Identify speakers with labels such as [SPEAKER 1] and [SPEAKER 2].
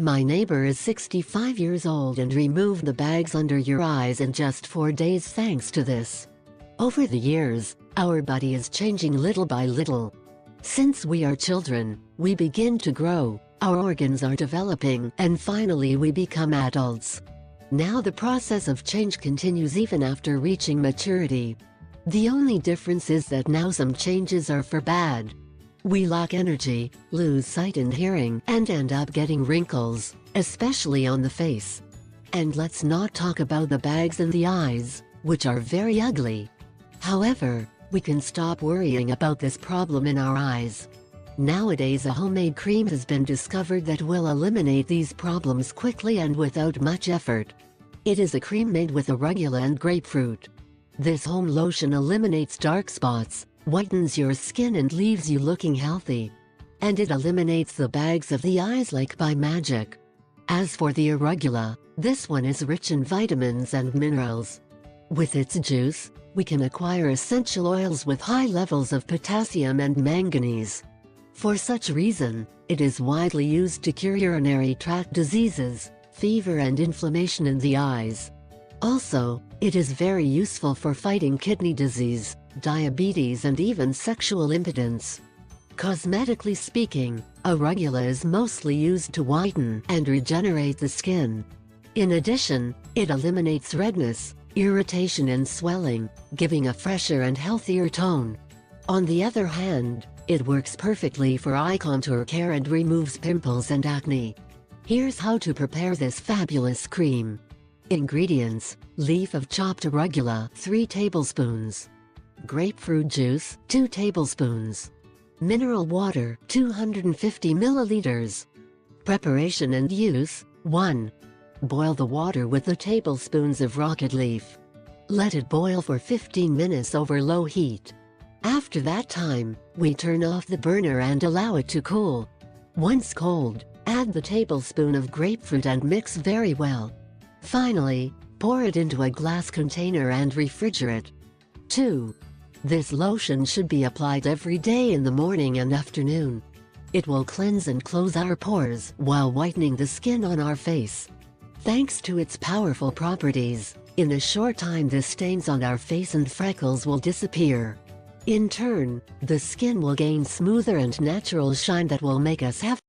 [SPEAKER 1] My neighbor is 65 years old and removed the bags under your eyes in just 4 days thanks to this. Over the years, our body is changing little by little. Since we are children, we begin to grow, our organs are developing, and finally we become adults. Now the process of change continues even after reaching maturity. The only difference is that now some changes are for bad. We lack energy, lose sight and hearing, and end up getting wrinkles, especially on the face. And let's not talk about the bags in the eyes, which are very ugly. However, we can stop worrying about this problem in our eyes. Nowadays a homemade cream has been discovered that will eliminate these problems quickly and without much effort. It is a cream made with arugula and grapefruit. This home lotion eliminates dark spots, whitens your skin and leaves you looking healthy. And it eliminates the bags of the eyes like by magic. As for the arugula, this one is rich in vitamins and minerals. With its juice, we can acquire essential oils with high levels of potassium and manganese. For such reason, it is widely used to cure urinary tract diseases, fever and inflammation in the eyes. Also, it is very useful for fighting kidney disease, diabetes and even sexual impotence. Cosmetically speaking, arugula is mostly used to whiten and regenerate the skin. In addition, it eliminates redness, irritation and swelling, giving a fresher and healthier tone. On the other hand, it works perfectly for eye contour care and removes pimples and acne. Here's how to prepare this fabulous cream. Ingredients: leaf of chopped arugula 3 tablespoons, grapefruit juice 2 tablespoons, mineral water 250 milliliters. Preparation and use: 1. Boil the water with the tablespoons of rocket leaf. Let it boil for 15 minutes over low heat. After that time, we turn off the burner and allow it to cool. Once cold, add the tablespoon of grapefruit and mix very well. Finally, pour it into a glass container and refrigerate. 2. This lotion should be applied every day in the morning and afternoon. It will cleanse and close our pores while whitening the skin on our face. Thanks to its powerful properties, in a short time the stains on our face and freckles will disappear. In turn, the skin will gain smoother and natural shine that will make us have